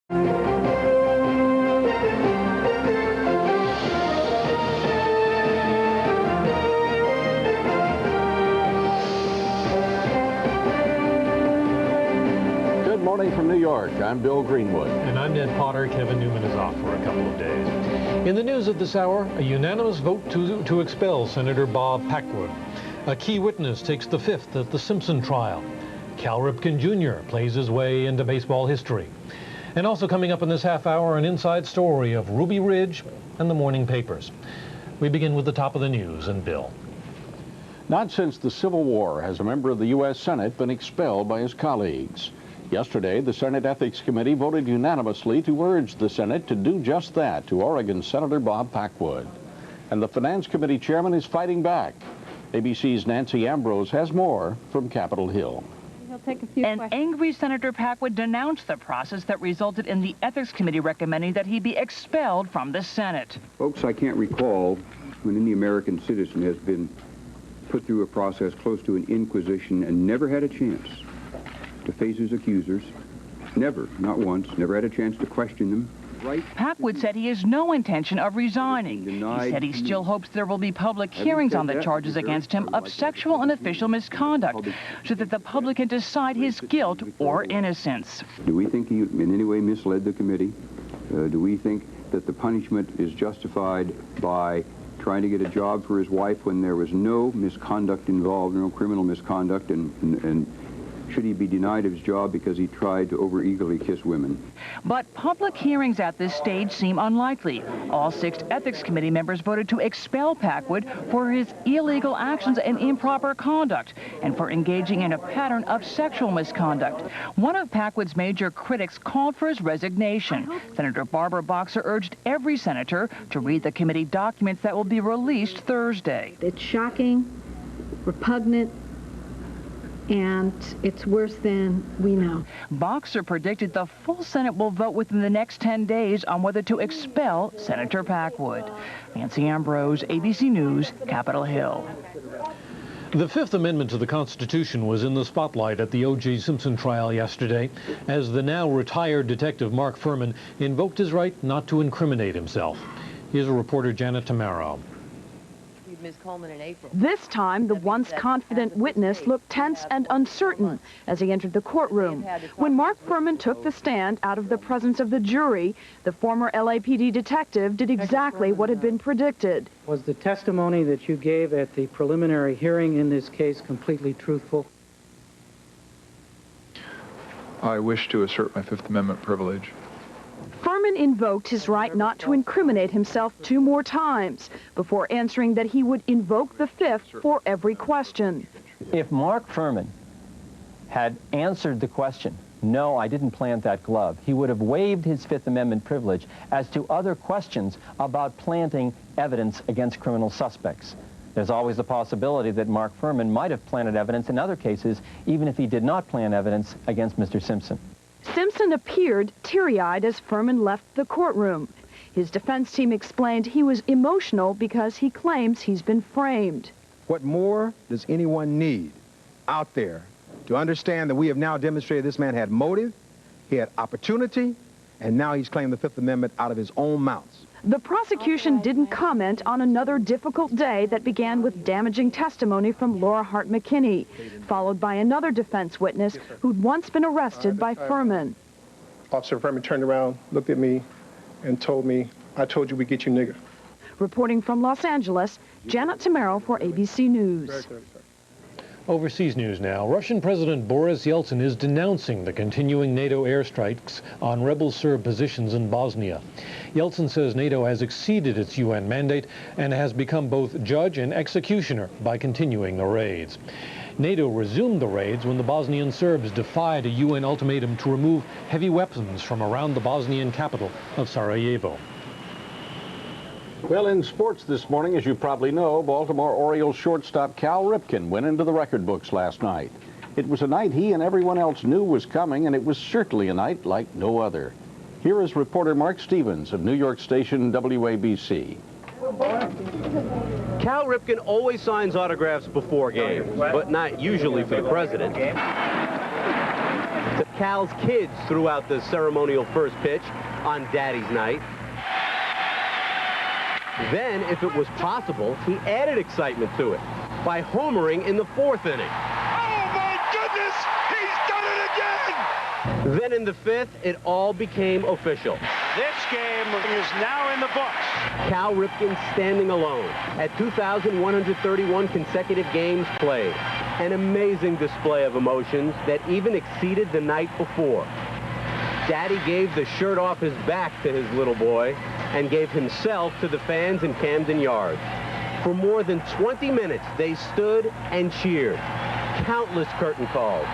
Good morning from New York. I'm Bill Greenwood. And I'm Ned Potter. Kevin Newman is off for a couple of days. In the news of this hour, a unanimous vote to expel Senator Bob Packwood. A key witness takes the fifth at the Simpson trial. Cal Ripken Jr. plays his way into baseball history. And also coming up in this half hour, an inside story of Ruby Ridge and the morning papers. We begin with the top of the news and Bill. Not since the Civil War has a member of the U.S. Senate been expelled by his colleagues. Yesterday, the Senate Ethics Committee voted unanimously to urge the Senate to do just that to Oregon Senator Bob Packwood. And the Finance Committee chairman is fighting back. ABC's Nancy Ambrose has more from Capitol Hill. An angry Senator Packwood denounced the process that resulted in the Ethics Committee recommending that he be expelled from the Senate. Folks, I can't recall when any American citizen has been put through a process close to an inquisition and never had a chance to face his accusers. Never, not once, never had a chance to question them. Right. Packwood said he has no intention of resigning. He said he still hopes there will be public hearings on the charges against him of sexual and official misconduct so that the public can decide his guilt or innocence. Do we think he in any way misled the committee? Do we think that the punishment is justified by trying to get a job for his wife when there was no misconduct involved, no criminal misconduct, and should he be denied his job because he tried to over-eagerly kiss women? But public hearings at this stage seem unlikely. All 6 Ethics Committee members voted to expel Packwood for his illegal actions and improper conduct and for engaging in a pattern of sexual misconduct. One of Packwood's major critics called for his resignation. Senator Barbara Boxer urged every senator to read the committee documents that will be released Thursday. It's shocking, repugnant, and it's worse than we know. Boxer predicted the full Senate will vote within the next 10 days on whether to expel Senator Packwood. Nancy Ambrose, ABC News, Capitol Hill. The Fifth Amendment to the Constitution was in the spotlight at the O.J. Simpson trial yesterday as the now retired detective Mark Fuhrman invoked his right not to incriminate himself. Here's reporter Janet Tamaro. Ms. Coleman in April. This time, the once confident witness looked tense and uncertain as he entered the courtroom. When Mark Fuhrman took the stand out of the presence of the jury, the former LAPD detective did exactly what had been predicted. Was the testimony that you gave at the preliminary hearing in this case completely truthful? I wish to assert my Fifth Amendment privilege. Fuhrman invoked his right not to incriminate himself 2 more times before answering that he would invoke the fifth for every question. If Mark Fuhrman had answered the question, no, I didn't plant that glove, he would have waived his Fifth Amendment privilege as to other questions about planting evidence against criminal suspects. There's always the possibility that Mark Fuhrman might have planted evidence in other cases, even if he did not plant evidence against Mr. Simpson. Simpson appeared teary-eyed as Fuhrman left the courtroom. His defense team explained he was emotional because he claims he's been framed. What more does anyone need out there to understand that we have now demonstrated this man had motive, he had opportunity, and now he's claimed the Fifth Amendment out of his own mouth? The prosecution didn't comment on another difficult day that began with damaging testimony from Laura Hart McKinney, followed by another defense witness who'd once been arrested by Fuhrman. Officer Fuhrman turned around, looked at me, and told me, "I told you we'd get you, nigger." Reporting from Los Angeles, Janet Tamaro for ABC News. Overseas news now. Russian President Boris Yeltsin is denouncing the continuing NATO airstrikes on rebel Serb positions in Bosnia. Yeltsin says NATO has exceeded its UN mandate and has become both judge and executioner by continuing the raids. NATO resumed the raids when the Bosnian Serbs defied a UN ultimatum to remove heavy weapons from around the Bosnian capital of Sarajevo. Well, in sports this morning, as you probably know, Baltimore Orioles shortstop Cal Ripken went into the record books last night. It was a night he and everyone else knew was coming, and it was certainly a night like no other. Here is reporter Mark Stevens of New York station WABC. Cal Ripken always signs autographs before games, but not usually for the president. Cal's kids threw out the ceremonial first pitch on Daddy's night. Then, if it was possible, he added excitement to it by homering in the 4th inning. Oh, my goodness! He's done it again! Then in the 5th, it all became official. This game is now in the books. Cal Ripken standing alone at 2,131 consecutive games played. An amazing display of emotions that even exceeded the night before. Daddy gave the shirt off his back to his little boy and gave himself to the fans in Camden Yards. For more than 20 minutes, they stood and cheered. Countless curtain calls.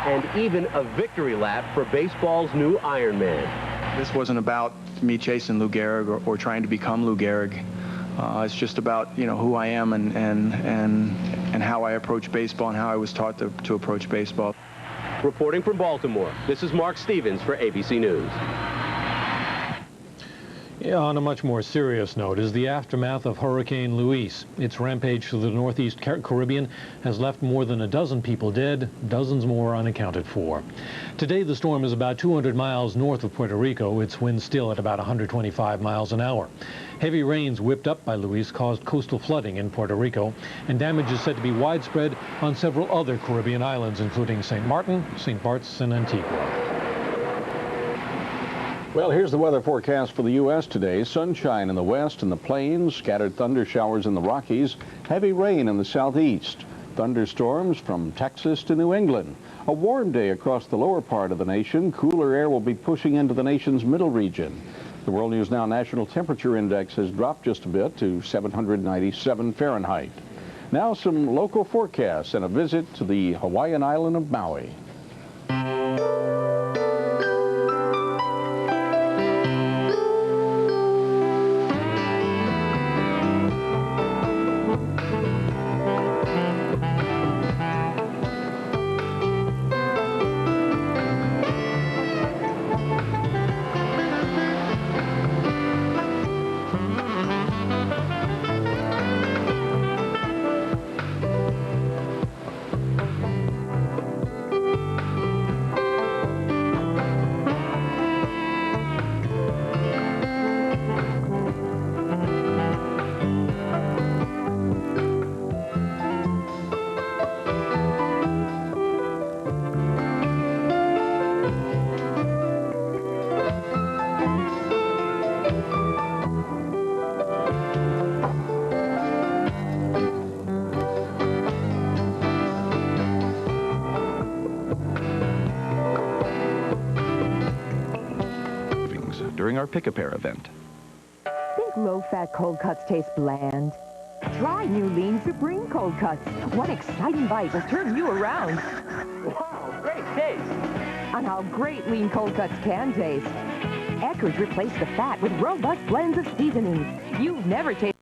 And even a victory lap for baseball's new Iron Man. This wasn't about me chasing Lou Gehrig or trying to become Lou Gehrig. It's just about, you know, who I am and how I approach baseball and how I was taught to approach baseball. Reporting from Baltimore, this is Mark Stevens for ABC News. Yeah, on a much more serious note is the aftermath of Hurricane Luis. Its rampage through the northeast Caribbean has left more than a dozen people dead, dozens more unaccounted for. Today, the storm is about 200 miles north of Puerto Rico, its winds still at about 125 miles an hour. Heavy rains whipped up by Luis caused coastal flooding in Puerto Rico, and damage is said to be widespread on several other Caribbean islands, including St. Martin, St. Bart's, and Antigua. Well, here's the weather forecast for the U.S. today. Sunshine in the west and the plains, scattered thunder showers in the Rockies, heavy rain in the southeast, thunderstorms from Texas to New England. A warm day across the lower part of the nation. Cooler air will be pushing into the nation's middle region. The World News Now National Temperature Index has dropped just a bit to 797 Fahrenheit. Now some local forecasts and a visit to the Hawaiian island of Maui. During our Pick-A-Pair event. Think low-fat cold cuts taste bland? Try new Lean Supreme cold cuts. One exciting bite will turn you around. Wow, great taste! On how great Lean cold cuts can taste. Eckerd's replaced the fat with robust blends of seasonings. You've never tasted